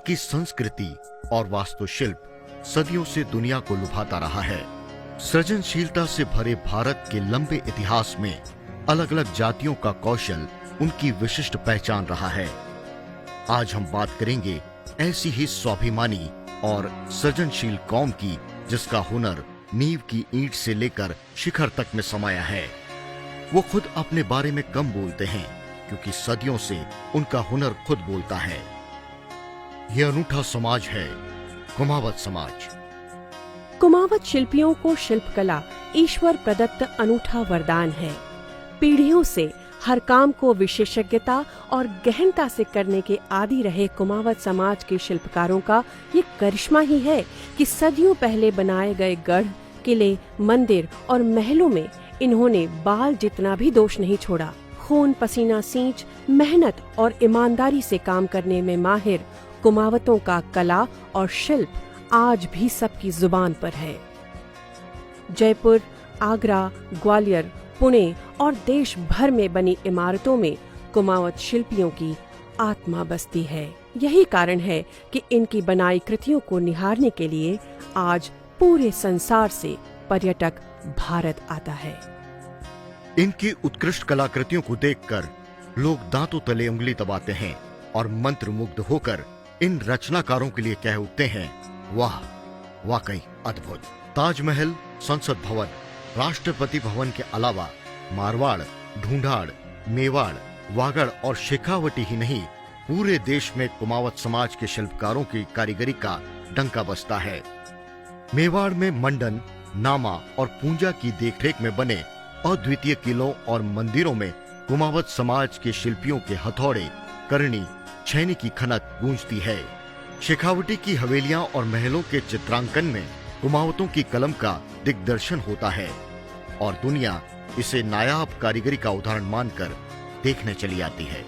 इनकी संस्कृति और वास्तुशिल्प सदियों से दुनिया को लुभाता रहा है। सृजनशीलता से भरे भारत के लंबे इतिहास में अलग अलग जातियों का कौशल उनकी विशिष्ट पहचान रहा है। आज हम बात करेंगे ऐसी ही स्वाभिमानी और सृजनशील कौम की, जिसका हुनर नींव की ईंट से लेकर शिखर तक में समाया है। वो खुद अपने बारे में कम बोलते हैं, क्योंकि सदियों से उनका हुनर खुद बोलता है। यह अनूठा समाज है कुमावत समाज। कुमावत शिल्पियों को शिल्पकला ईश्वर प्रदत्त अनूठा वरदान है। पीढ़ियों से हर काम को विशेषज्ञता और गहनता से करने के आदी रहे कुमावत समाज के शिल्पकारों का ये करिश्मा ही है कि सदियों पहले बनाए गए गढ़, किले, मंदिर और महलों में इन्होंने बाल जितना भी दोष नहीं छोड़ा। खून पसीना सींच, मेहनत और ईमानदारी से काम करने में माहिर कुमावतों का कला और शिल्प आज भी सबकी जुबान पर है। जयपुर, आगरा, ग्वालियर, पुणे और देश भर में बनी इमारतों में कुमावत शिल्पियों की आत्मा बसती है। यही कारण है कि इनकी बनाई कृतियों को निहारने के लिए आज पूरे संसार से पर्यटक भारत आता है। इनकी उत्कृष्ट कलाकृतियों को देखकर लोग दांतों तले उंगली दबाते हैं और मंत्रमुग्ध होकर इन रचनाकारों के लिए कह उठते हैं, वाह, वाकई अद्भुत। ताजमहल, संसद भवन, राष्ट्रपति भवन के अलावा मारवाड़, ढूंढाड़, मेवाड़, वागड़ और शेखावटी ही नहीं, पूरे देश में कुमावत समाज के शिल्पकारों की कारीगरी का डंका बजता है। मेवाड़ में मंडन, नामा और पूंजा की देखरेख में बने अद्वितीय किलों और मंदिरों में कुमावत समाज के शिल्पियों के हथौड़े, करनी, छैनी की खनक गूंजती है। शेखावटी की हवेलियां और महलों के चित्रांकन में कुमावतों की कलम का दिग्दर्शन होता है और दुनिया इसे नायाब कारीगरी का उदाहरण मानकर देखने चली आती है।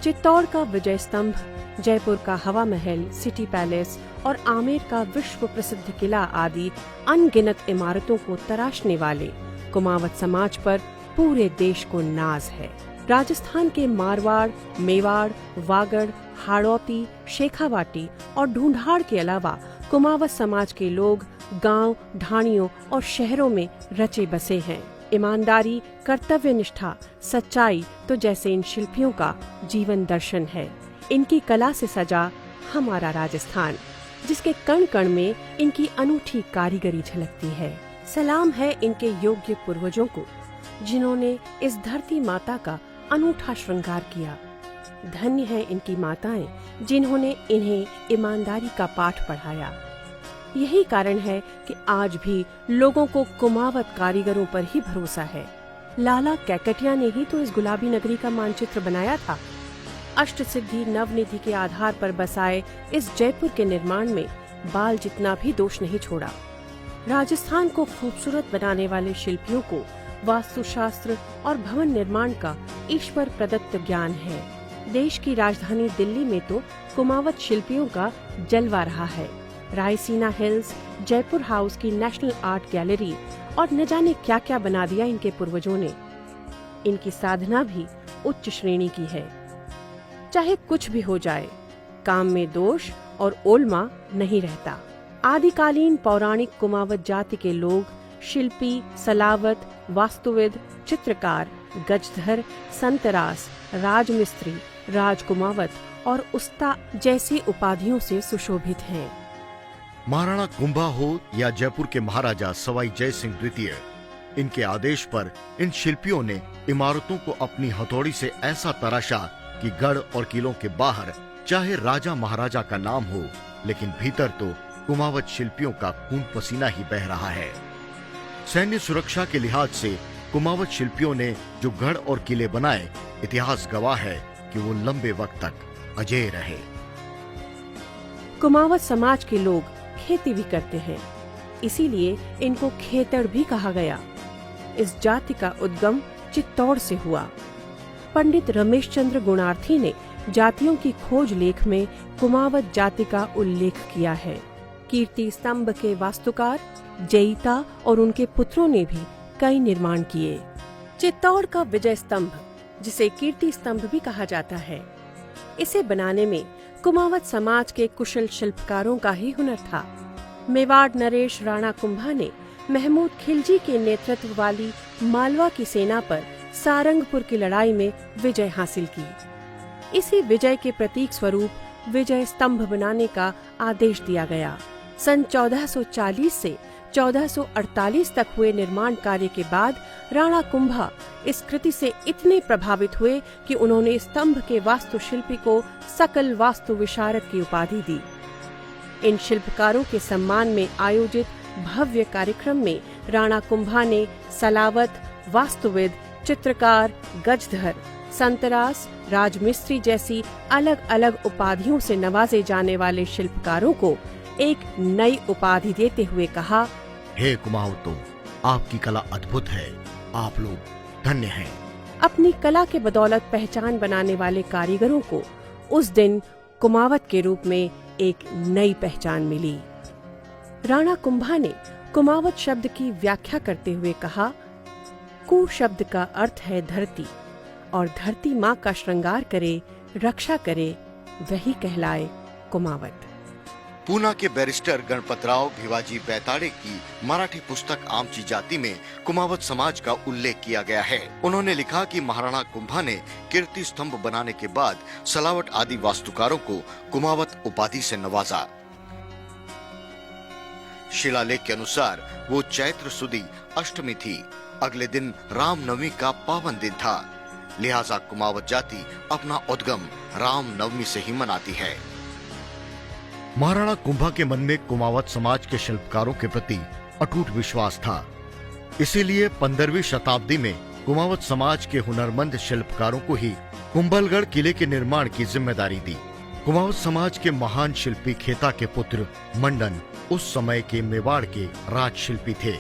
चित्तौड़ का विजय स्तंभ, जयपुर का हवा महल, सिटी पैलेस और आमेर का विश्व प्रसिद्ध किला आदि अनगिनत इमारतों को तराशने वाले कुमावत समाज पर पूरे देश को नाज है। राजस्थान के मारवाड़, मेवाड़, वागड़, हाड़ौती, शेखावाटी और ढूंढाड़ के अलावा कुमावत समाज के लोग गांव, ढाणियों और शहरों में रचे बसे हैं। ईमानदारी, कर्तव्य निष्ठा, सच्चाई तो जैसे इन शिल्पियों का जीवन दर्शन है। इनकी कला से सजा हमारा राजस्थान, जिसके कण कण में इनकी अनूठी कारीगरी झलकती है। सलाम है इनके योग्य पूर्वजों को, जिन्होंने इस धरती माता का अनूठा श्रृंगार किया। धन्य है इनकी माताएं, जिन्होंने इन्हें ईमानदारी का पाठ पढ़ाया। यही कारण है कि आज भी लोगों को कुमावत कारीगरों पर ही भरोसा है। लाला कैकटिया ने ही तो इस गुलाबी नगरी का मानचित्र बनाया था। अष्ट सिद्धि नवनिधि के आधार पर बसाए इस जयपुर के निर्माण में बाल जितना भी दोष नहीं छोड़ा। राजस्थान को खूबसूरत बनाने वाले शिल्पियों को वास्तुशास्त्र और भवन निर्माण का ईश्वर प्रदत्त ज्ञान है। देश की राजधानी दिल्ली में तो कुमावत शिल्पियों का जलवा रहा है। रायसीना हिल्स, जयपुर हाउस की नेशनल आर्ट गैलरी और न जाने क्या क्या बना दिया इनके पूर्वजों ने। इनकी साधना भी उच्च श्रेणी की है। चाहे कुछ भी हो जाए, काम में दोष और ओलमा नहीं रहता। आदिकालीन पौराणिक कुमावत जाति के लोग शिल्पी, सलावत, वास्तुविद, चित्रकार, गजधर, संतरास, राजमिस्त्री, राजकुमावत और उस्ता जैसी उपाधियों से सुशोभित हैं। महाराणा कुंभा हो या जयपुर के महाराजा सवाई जय सिंह द्वितीय, इनके आदेश पर इन शिल्पियों ने इमारतों को अपनी हथौड़ी से ऐसा तराशा कि गढ़ और किलों के बाहर चाहे राजा महाराजा का नाम हो, लेकिन भीतर तो कुमावत शिल्पियों का खून पसीना ही बह रहा है। सैन्य सुरक्षा के लिहाज से कुमावत शिल्पियों ने जो गढ़ और किले बनाए, इतिहास गवाह है कि वो लंबे वक्त तक अजेय रहे। कुमावत समाज के लोग खेती भी करते हैं, इसीलिए इनको खेतड़ भी कहा गया। इस जाति का उद्गम चित्तौड़ से हुआ। पंडित रमेश चंद्र गुणार्थी ने जातियों की खोज लेख में कुमावत जाति का उल्लेख किया है। कीर्ति स्तंभ के वास्तुकार जयिता और उनके पुत्रों ने भी कई निर्माण किए। चित्तौड़ का विजय स्तंभ, जिसे कीर्ति स्तंभ भी कहा जाता है, इसे बनाने में कुमावत समाज के कुशल शिल्पकारों का ही हुनर था। मेवाड़ नरेश राणा कुंभा ने महमूद खिलजी के नेतृत्व वाली मालवा की सेना पर सारंगपुर की लड़ाई में विजय हासिल की। इसी विजय के प्रतीक स्वरूप विजय स्तंभ बनाने का आदेश दिया गया। सन 1440 से 1448 तक हुए निर्माण कार्य के बाद राणा कुंभा इस कृति से इतने प्रभावित हुए कि उन्होंने स्तंभ के वास्तुशिल्पी को सकल वास्तु विशारद की उपाधि दी। इन शिल्पकारों के सम्मान में आयोजित भव्य कार्यक्रम में राणा कुंभा ने सलावत, वास्तुविद, चित्रकार, गजधर, संतरास, राजमिस्त्री जैसी अलग अलग उपाधियों से नवाजे जाने वाले शिल्पकारों को एक नई उपाधि देते हुए कहा, हे कुमावतों, आपकी कला अद्भुत है, आप लोग धन्य हैं। अपनी कला के बदौलत पहचान बनाने वाले कारीगरों को उस दिन कुमावत के रूप में एक नई पहचान मिली। राणा कुंभा ने कुमावत शब्द की व्याख्या करते हुए कहा, कु शब्द का अर्थ है धरती, और धरती माँ का श्रृंगार करे, रक्षा करे, वही कहलाए कुमावत। पूना के बैरिस्टर गणपतराव भिवाजी बैताड़े की मराठी पुस्तक आमची जाति में कुमावत समाज का उल्लेख किया गया है। उन्होंने लिखा कि महाराणा कुंभा ने कीर्ति स्तंभ बनाने के बाद सलावट आदि वास्तुकारों को कुमावत उपाधि से नवाजा। शिलालेख के अनुसार वो चैत्र सुदी अष्टमी थी। अगले दिन रामनवमी का पावन दिन था, लिहाजा कुमावत जाति अपना उद्गम रामनवमी से ही मनाती है। महाराणा कुंभा के मन में कुमावत समाज के शिल्पकारों के प्रति अटूट विश्वास था। इसीलिए 15वीं शताब्दी में कुमावत समाज के हुनरमंद शिल्पकारों को ही कुंभलगढ़ किले के निर्माण की जिम्मेदारी दी। कुमावत समाज के महान शिल्पी खेता के पुत्र मंडन उस समय के मेवाड़ के राजशिल्पी थे।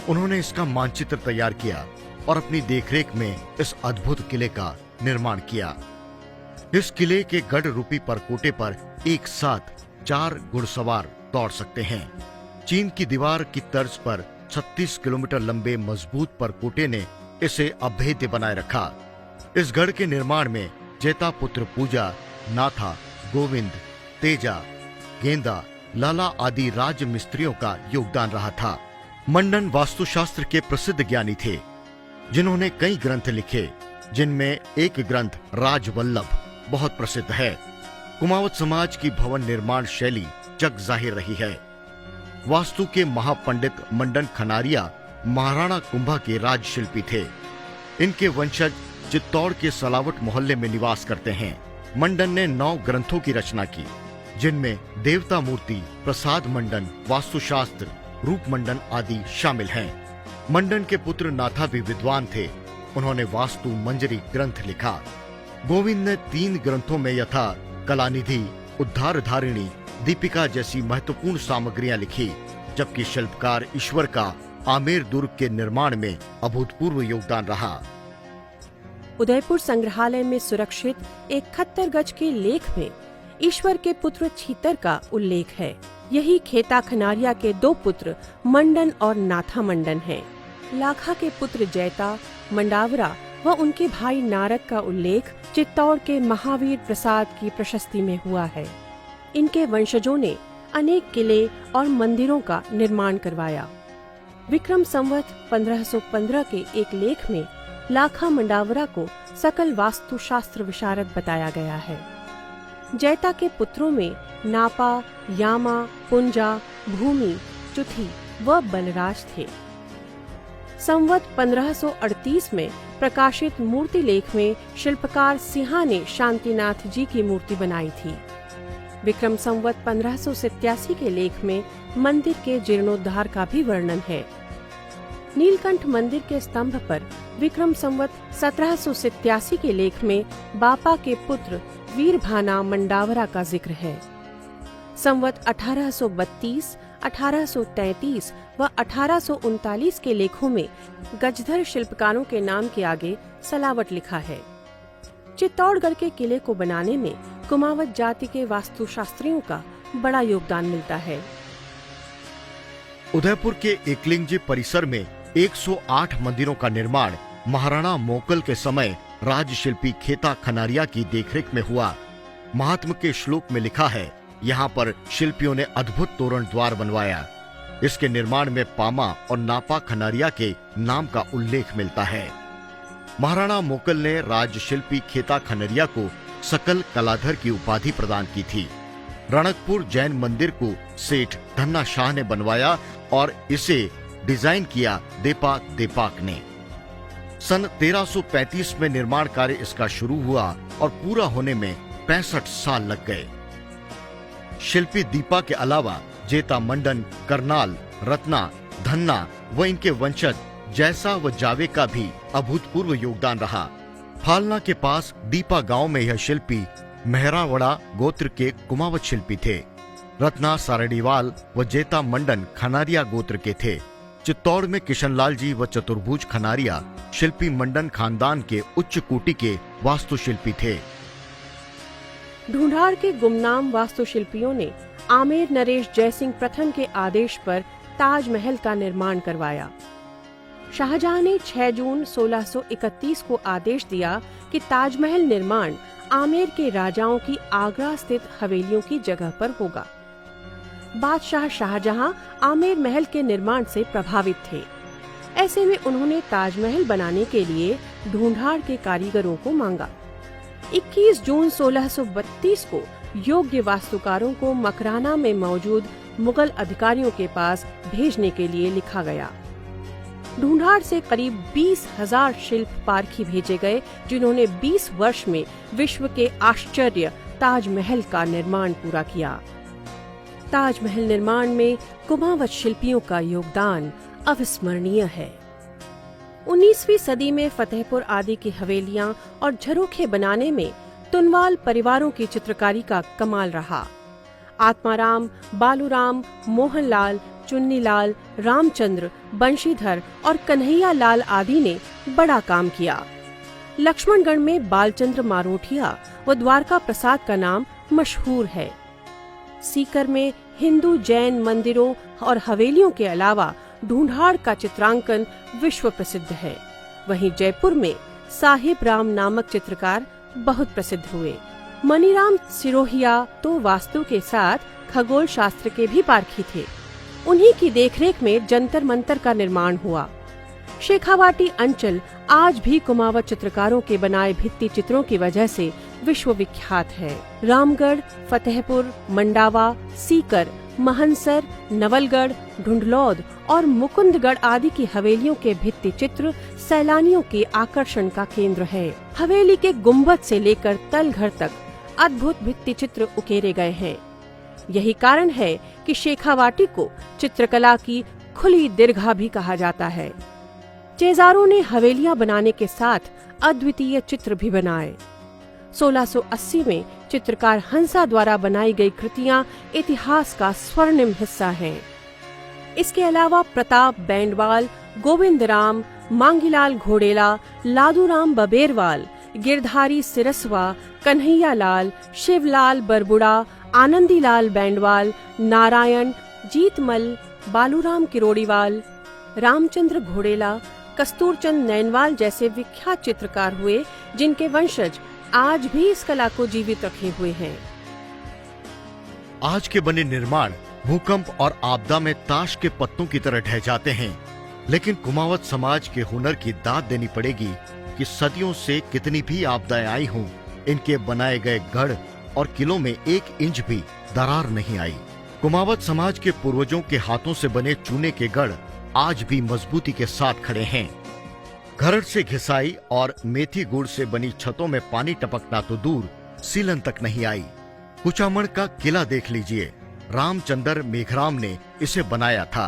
उन्होंने इसका मानचित्र तैयार किया और अपनी देखरेख में इस अद्भुत किले का निर्माण किया। इस किले के गढ़ रूपी परकोटे पर एक साथ 4 घुड़सवार दौड़ सकते हैं। चीन की दीवार की तर्ज पर 36 किलोमीटर लंबे मजबूत परकोटे ने इसे अभेद्य बनाए रखा। इस गढ़ के निर्माण में जेता पुत्र पूजा, नाथा, गोविंद, तेजा, गेंदा, लाला आदि राज मिस्त्रियों का योगदान रहा था। मंडन वास्तुशास्त्र के प्रसिद्ध ज्ञानी थे, जिन्होंने कई ग्रंथ लिखे, जिनमें एक ग्रंथ राजवल्लभ बहुत प्रसिद्ध है। कुमावत समाज की भवन निर्माण शैली जग जाहिर रही है। वास्तु के महापंडित मंडन खनारिया महाराणा कुंभा के राजशिल्पी थे। इनके वंशज चित्तौड़ के सलावट मोहल्ले में निवास करते हैं। मंडन ने 9 ग्रंथों की रचना की, जिनमें देवता मूर्ति, प्रसाद मंडन, वास्तुशास्त्र, रूप मंडन आदि शामिल हैं। मंडन के पुत्र नाथा भी विद्वान थे। उन्होंने वास्तु मंजरी ग्रंथ लिखा। गोविंद ने 3 ग्रंथों में यथा कलानिधि, उद्धार धारिणी, दीपिका जैसी महत्वपूर्ण सामग्रियां लिखी, जबकि शिल्पकार ईश्वर का आमेर दुर्ग के निर्माण में अभूतपूर्व योगदान रहा। उदयपुर संग्रहालय में सुरक्षित एक 71 गज के लेख में ईश्वर के पुत्र छीतर का उल्लेख है। यही खेता खनारिया के 2 पुत्र मंडन और नाथा मंडन हैं। लाखा के पुत्र जैता, मंडावरा व उनके भाई नारद का उल्लेख चित्तौड़ के महावीर प्रसाद की प्रशस्ति में हुआ है। इनके वंशजों ने अनेक किले और मंदिरों का निर्माण करवाया। विक्रम संवत 1515 के एक लेख में लाखा मंडावरा को सकल वास्तुशास्त्र विशारद बताया गया है। जैता के पुत्रों में नापा, यामा, पुंजा, भूमि, चुथी व बलराज थे। संवत 1538 में प्रकाशित मूर्ति लेख में शिल्पकार सिंहा ने शांतिनाथ जी की मूर्ति बनाई थी। विक्रम संवत 1587 के लेख में मंदिर के जीर्णोद्धार का भी वर्णन है। नीलकंठ मंदिर के स्तंभ पर विक्रम संवत 1787 के लेख में बापा के पुत्र वीरभाना मंडावरा का जिक्र है। संवत 1832, 1833 व 1839 के लेखों में गजधर शिल्पकारों के नाम के आगे सलावट लिखा है। चित्तौड़गढ़ के किले को बनाने में कुमावत जाति के वास्तुशास्त्रियों का बड़ा योगदान मिलता है। उदयपुर के एकलिंगजी परिसर में 108 मंदिरों का निर्माण महाराणा मोकल के समय राजशिल्पी खेता खनारिया की देखरेख में हुआ। महात्म के श्लोक में लिखा है, यहाँ पर शिल्पियों ने अद्भुत तोरण द्वार बनवाया। इसके निर्माण में पामा और नापा खनारिया के नाम का उल्लेख मिलता है। महाराणा मोकल ने राजशिल्पी खेता खनरिया को सकल कलाधर की उपाधि प्रदान की थी। रणकपुर जैन मंदिर को सेठ धन्ना शाह ने बनवाया और इसे डिजाइन किया देपाक देपाक ने। सन 1335 में निर्माण कार्य इसका शुरू हुआ और पूरा होने में 65 साल लग गए। शिल्पी दीपा के अलावा जेता मंडन, करनाल, रत्ना, धन्ना व इनके वंशज जैसा व जावे का भी अभूतपूर्व योगदान रहा। फालना के पास दीपा गांव में यह शिल्पी मेहरावड़ा गोत्र के कुमावत शिल्पी थे। रत्ना सारडीवाल व जेता मंडन खनारिया गोत्र के थे। चित्तौड़ में किशनलाल जी व चतुर्भुज खनारिया शिल्पी मंडन खानदान के उच्च कोटि के वास्तुशिल्पी थे। ढूंढाड़ के गुमनाम वास्तुशिल्पियों ने आमेर नरेश जयसिंह प्रथम के आदेश पर ताजमहल का निर्माण करवाया। शाहजहां ने 6 जून 1631 को आदेश दिया कि ताजमहल निर्माण आमेर के राजाओं की आगरा स्थित हवेलियों की जगह पर होगा। बादशाह शाहजहां आमेर महल के निर्माण से प्रभावित थे। ऐसे में उन्होंने ताजमहल बनाने के लिए ढूंढाड़ के कारीगरों को मांगा। 21 जून 1632 को योग्य वास्तुकारों को मकराना में मौजूद मुगल अधिकारियों के पास भेजने के लिए लिखा गया। ढूंढाड़ से करीब 20,000 शिल्प पारखी भेजे गए, जिन्होंने 20 वर्ष में विश्व के आश्चर्य ताजमहल का निर्माण पूरा किया। ताजमहल निर्माण में कुमावत शिल्पियों का योगदान अविस्मरणीय है। 19वीं सदी में फतेहपुर आदि की हवेलियां और झरोखे बनाने में तुनवाल परिवारों की चित्रकारी का कमाल रहा। आत्माराम, बालूराम, मोहनलाल, चुन्नीलाल, रामचंद्र, बंशीधर और कन्हैया लाल आदि ने बड़ा काम किया। लक्ष्मणगढ़ में बालचंद्र मारोठिया व द्वारका प्रसाद का नाम मशहूर है। सीकर में हिंदू जैन मंदिरों और हवेलियों के अलावा ढूंढाड़ का चित्रांकन विश्व प्रसिद्ध है। वहीं जयपुर में साहिब राम नामक चित्रकार बहुत प्रसिद्ध हुए। मनीराम सिरोहिया तो वास्तु के साथ खगोल शास्त्र के भी पारखी थे। उन्हीं की देखरेख में जंतर मंतर का निर्माण हुआ। शेखावाटी अंचल आज भी कुमावत चित्रकारों के बनाए भित्ति चित्रों की वजह से विश्व विख्यात है। रामगढ़, फतेहपुर, मंडावा, सीकर, महनसर, नवलगढ़, ढूंढलौद और मुकुंदगढ़ आदि की हवेलियों के भित्ति चित्र सैलानियों के आकर्षण का केंद्र है। हवेली के गुम्बद से लेकर तलघर तक अद्भुत भित्ति चित्र उकेरे गए हैं। यही कारण है कि शेखावाटी को चित्रकला की खुली दीर्घा भी कहा जाता है। चेजारों ने हवेलियां बनाने के साथ अद्वितीय चित्र भी बनाए। 1680 में चित्रकार हंसा द्वारा बनाई गई कृतियां इतिहास का स्वर्णिम हिस्सा हैं। इसके अलावा प्रताप बैंडवाल, गोविंदराम, मांगीलाल घोडेला, लादूराम बबेरवाल, गिरधारी सिरसवा, कन्हैयालाल, शिवलाल बरबुड़ा, आनंदीलाल बैंडवाल, नारायण, जीतमल, बालूराम किरोड़ीवाल, रामचंद्र घोडेला, कस्तूरचंद नैनवाल जैसे विख्यात चित्रकार हुए, जिनके वंशज आज भी इस कला को जीवित रखे हुए हैं। आज के बने निर्माण भूकंप और आपदा में ताश के पत्तों की तरह ढह जाते हैं, लेकिन कुमावत समाज के हुनर की दाद देनी पड़ेगी कि सदियों से कितनी भी आपदाएं आई हों, इनके बनाए गए गढ़ और किलों में 1 इंच भी दरार नहीं आई। कुमावत समाज के पूर्वजों के हाथों से बने चूने के गढ़ आज भी मजबूती के साथ खड़े हैं। घरड़ से घिसाई और मेथी गुड़ से बनी छतों में पानी टपकना तो दूर, सीलन तक नहीं आई। कुचामण का किला देख लीजिए, रामचंद्र मेघराम ने इसे बनाया था।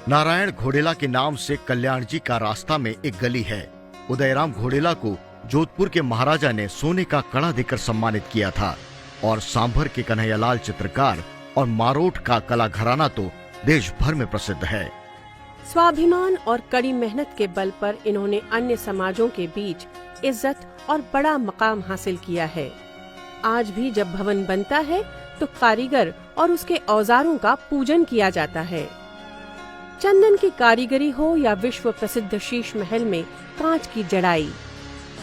नारायण घोडेला के नाम से कल्याण जी का रास्ता में एक गली है। उदयराम घोडेला को जोधपुर के महाराजा ने सोने का कड़ा देकर सम्मानित किया था और सांभर के कन्हैयालाल चित्रकार और मारोट का कला घराना तो देश भर में प्रसिद्ध है। स्वाभिमान और कड़ी मेहनत के बल पर इन्होंने अन्य समाजों के बीच इज्जत और बड़ा मकाम हासिल किया है। आज भी जब भवन बनता है तो कारीगर और उसके औजारों का पूजन किया जाता है। चंदन की कारीगरी हो या विश्व प्रसिद्ध शीश महल में कांच की जड़ाई,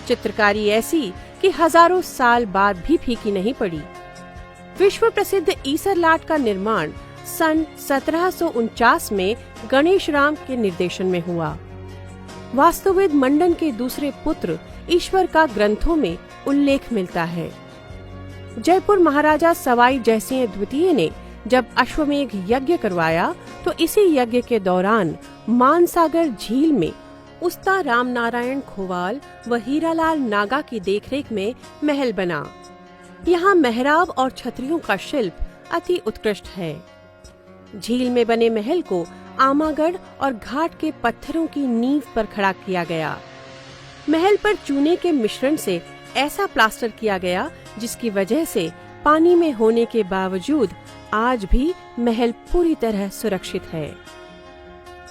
चित्रकारी ऐसी कि हजारों साल बाद भी फीकी नहीं पड़ी। विश्व प्रसिद्ध ईसर लाट का निर्माण सन 1749 में गणेश राम के निर्देशन में हुआ। वास्तुविद मंडन के दूसरे पुत्र ईश्वर का ग्रंथों में उल्लेख मिलता है। जयपुर महाराजा सवाई जयसिंह द्वितीय ने जब अश्वमेघ यज्ञ करवाया तो इसी यज्ञ के दौरान मानसागर झील में उस्ता राम नारायण खोवाल व हीरालाल नागा की देखरेख में महल बना। यहाँ मेहराब और छतरियों का शिल्प अति उत्कृष्ट है। झील में बने महल को आमागढ़ और घाट के पत्थरों की नींव पर खड़ा किया गया। महल पर चूने के मिश्रण से ऐसा प्लास्टर किया गया जिसकी वजह से पानी में होने के बावजूद आज भी महल पूरी तरह सुरक्षित है।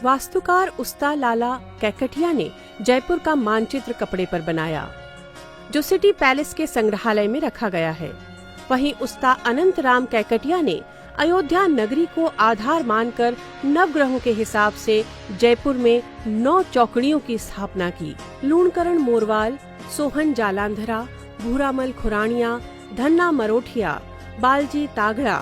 वास्तुकार उस्ता लाला कैकटिया ने जयपुर का मानचित्र कपड़े पर बनाया, जो सिटी पैलेस के संग्रहालय में रखा गया है। वहीं उस्ता अनंत राम कैकटिया ने अयोध्या नगरी को आधार मानकर नवग्रहों के हिसाब से जयपुर में 9 चौकड़ियों की स्थापना की। लूणकरण मोरवाल, सोहन जालांधरा, भूरामल खुरानिया, धन्ना मरोठिया, बालजी तागड़ा,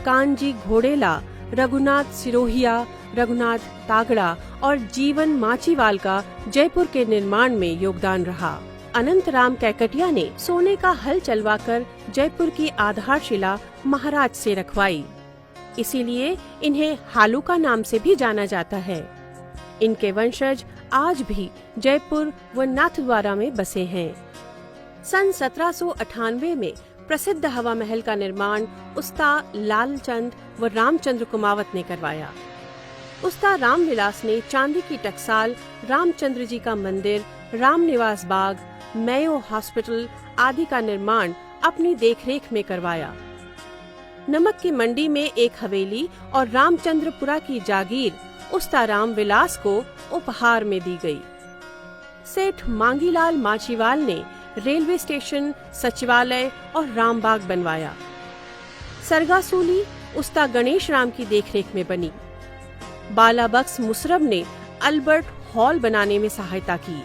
कानजी घोड़ेला, रघुनाथ सिरोहिया, रघुनाथ तागड़ा और जीवन माचीवाल का जयपुर के निर्माण में योगदान रहा। अनंत राम कैकटिया ने सोने का हल चलवाकर जयपुर की आधारशिला महाराज से रखवाई, इसीलिए इन्हें हालूका नाम से भी जाना जाता है। इनके वंशज आज भी जयपुर व नाथद्वारा में बसे हैं। सन 1798 में प्रसिद्ध हवा महल का निर्माण उस्ता लालचंद व रामचंद्र कुमावत ने करवाया। उस्ता रामविलास ने चांदी की टकसाल, रामचंद्र जी का मंदिर, रामनिवास बाग, मेयो हॉस्पिटल आदि का निर्माण अपनी देखरेख में करवाया। नमक की मंडी में एक हवेली और रामचंद्रपुरा की जागीर उस्ता रामविलास को उपहार में दी गई। सेठ मांगीलाल माचीवाल ने रेलवे स्टेशन, सचिवालय और रामबाग बनवाया। सरगासूली उस्ता गणेश राम की देखरेख में बनी। बालाबख्श मुसरब ने अल्बर्ट हॉल बनाने में सहायता की।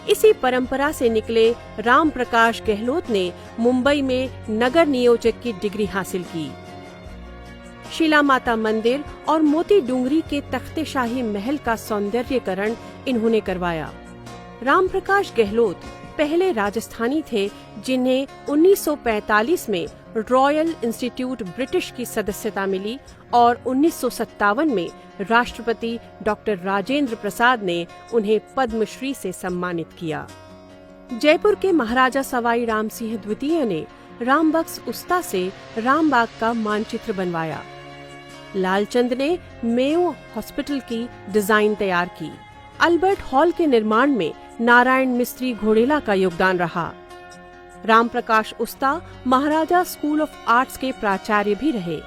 इसी परंपरा से निकले राम प्रकाश गहलोत ने मुंबई में नगर नियोजक की डिग्री हासिल की। शिला माता मंदिर और मोती डूंगरी के तख्ते शाही महल का सौंदर्यीकरण इन्होंने करवाया। राम प्रकाश गहलोत पहले राजस्थानी थे जिन्हें 1945 में रॉयल इंस्टीट्यूट ब्रिटिश की सदस्यता मिली और 1957 में राष्ट्रपति डॉक्टर राजेंद्र प्रसाद ने उन्हें पद्मश्री से सम्मानित किया। जयपुर के महाराजा सवाई राम सिंह द्वितीय ने रामबख्श उस्ता से रामबाग का मानचित्र बनवाया। लालचंद ने मेयो हॉस्पिटल की डिजाइन तैयार की। अल्बर्ट हॉल के निर्माण में नारायण मिस्त्री घोड़ेला का योगदान रहा। राम प्रकाश उस्ता महाराजा स्कूल ऑफ आर्ट्स के प्राचार्य भी रहे।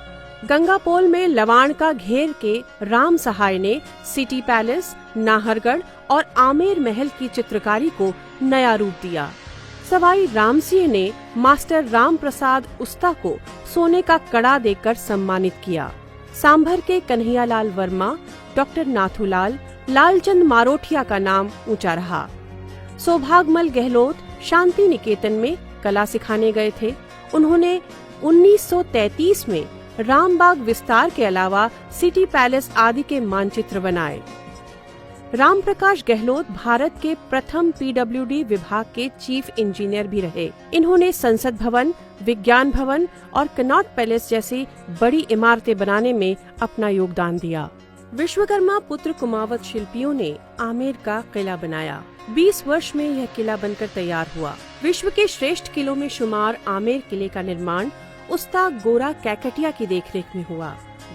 गंगापोल में लवाण का घेर के राम सहाय ने सिटी पैलेस, नाहरगढ़ और आमेर महल की चित्रकारी को नया रूप दिया। सवाई रामसिंह ने मास्टर राम प्रसाद उस्ता को सोने का कड़ा देकर सम्मानित किया। सांभर के कन्हैयालाल वर्मा, डॉक्टर नाथूलाल, लालचंद मारोठिया का नाम ऊंचा रहा। सौभागमल गहलोत शांति निकेतन में कला सिखाने गए थे। उन्होंने 1933 में रामबाग विस्तार के अलावा सिटी पैलेस आदि के मानचित्र बनाए। राम प्रकाश गहलोत भारत के प्रथम पीडब्ल्यूडी विभाग के चीफ इंजीनियर भी रहे। इन्होंने संसद भवन, विज्ञान भवन और कनॉट पैलेस जैसी बड़ी इमारतें बनाने में अपना योगदान दिया। विश्वकर्मा पुत्र कुमावत शिल्पियों ने आमेर का किला बनाया। 20 वर्ष में यह किला बनकर तैयार हुआ। विश्व के श्रेष्ठ किलों में शुमार आमेर किले का निर्माण उस्ता गोरा कैकटिया की देखरेख में हुआ।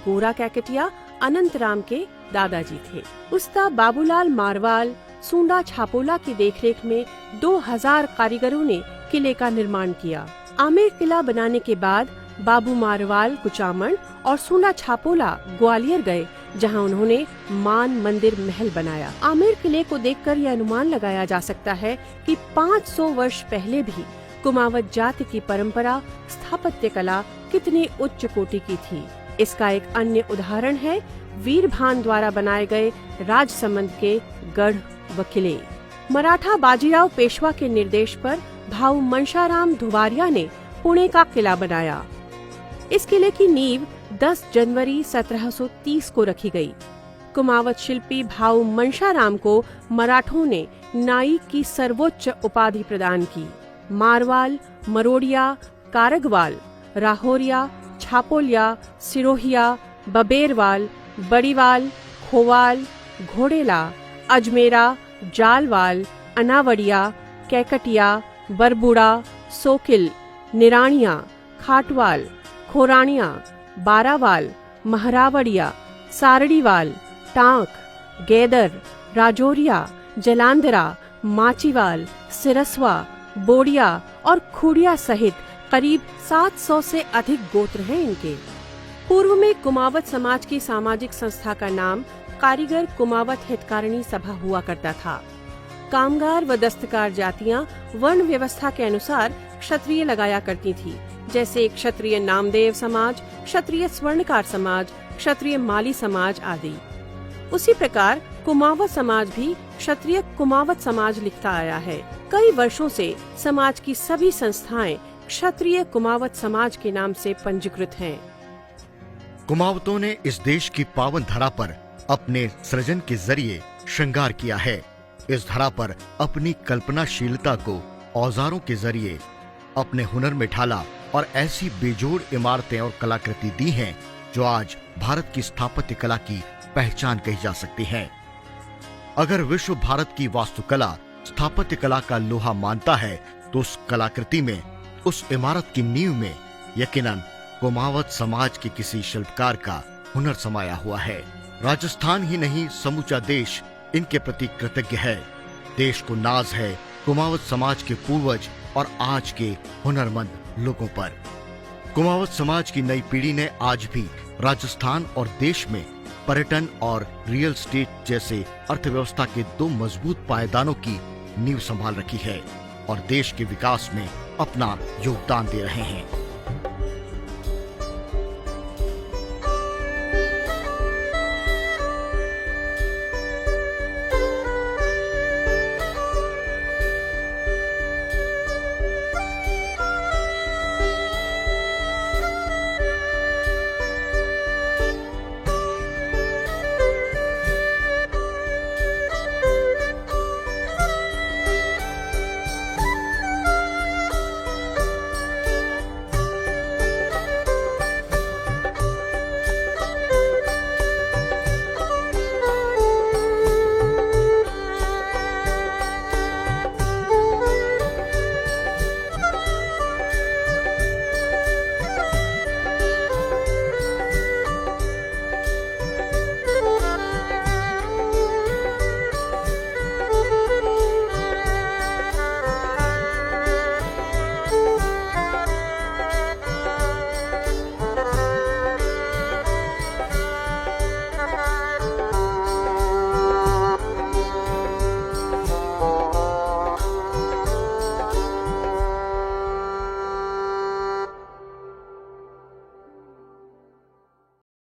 गोरा कैकटिया अनंत राम के दादाजी थे। उस्ता बाबूलाल मारवाल, सूंडा छापोला की देखरेख में 2000 कारीगरों ने किले का निर्माण किया। आमेर किला बनाने के बाद बाबू मारवाल कुचामन और सूंडा छापोला ग्वालियर गए, जहां उन्होंने मान मंदिर महल बनाया। आमेर किले को देखकर यह अनुमान लगाया जा सकता है कि 500 वर्ष पहले भी कुमावत जाति की परंपरा स्थापत्य कला कितनी उच्च कोटि की थी। इसका एक अन्य उदाहरण है वीरभान द्वारा बनाए गए राजसमंद के गढ़ व किले। मराठा बाजीराव पेशवा के निर्देश पर भाऊ मनशाराम धुवारिया ने पुणे का किला बनाया। इस किले की नींव 10 जनवरी 1730 को रखी गई। कुमावत शिल्पी भाऊ मनशाराम को मराठों ने नाईक की सर्वोच्च उपाधि प्रदान की। मारवाल, मरोड़िया, कारगवाल, राहोरिया, छापोलिया, सिरोहिया, बबेरवाल, बड़ीवाल, खोवाल, घोड़ेला, अजमेरा, जालवाल, अनावड़िया, कैकटिया, बरबुड़ा, सोकिल, निराणिया, खाटवाल, खोरानिया, बारावाल, महरावड़िया, सारड़ीवाल, टांक, गैदर, राजौरिया, जलांधरा, माचीवाल, सिरसवा, बोड़िया और खुड़िया सहित करीब 700 से अधिक गोत्र हैं इनके। पूर्व में कुमावत समाज की सामाजिक संस्था का नाम कारीगर कुमावत हितकारिणी सभा हुआ करता था। कामगार व दस्तकार जातियां वर्ण व्यवस्था के अनुसार क्षत्रिय लगाया करती थी, जैसे क्षत्रिय नामदेव समाज, क्षत्रिय स्वर्णकार समाज, क्षत्रिय माली समाज आदि। उसी प्रकार कुमावत समाज भी क्षत्रिय कुमावत समाज लिखता आया है। कई वर्षों से समाज की सभी संस्थाएं क्षत्रिय कुमावत समाज के नाम से पंजीकृत हैं। कुमावतों ने इस देश की पावन धरा पर अपने सृजन के जरिए श्रृंगार किया है। इस धरा पर अपनी कल्पनाशीलता को औजारों के जरिए अपने हुनर में ढाला और ऐसी बेजोड़ इमारतें और कलाकृति दी हैं जो आज भारत की स्थापत्य कला की पहचान कही जा सकती है। अगर विश्व भारत की वास्तुकला स्थापत्य कला का लोहा मानता है तो उस कलाकृति में, उस इमारत की नींव में यकीनन कुमावत समाज के किसी शिल्पकार का हुनर समाया हुआ है। राजस्थान ही नहीं, समूचा देश इनके प्रति कृतज्ञ है। देश को नाज है कुमावत समाज के पूर्वज और आज के हुनरमंद लोगों पर। कुमावत समाज की नई पीढ़ी ने आज भी राजस्थान और देश में पर्यटन और रियल एस्टेट जैसे अर्थव्यवस्था के 2 मजबूत पायदानों की नींव संभाल रखी है और देश के विकास में अपना योगदान दे रहे हैं।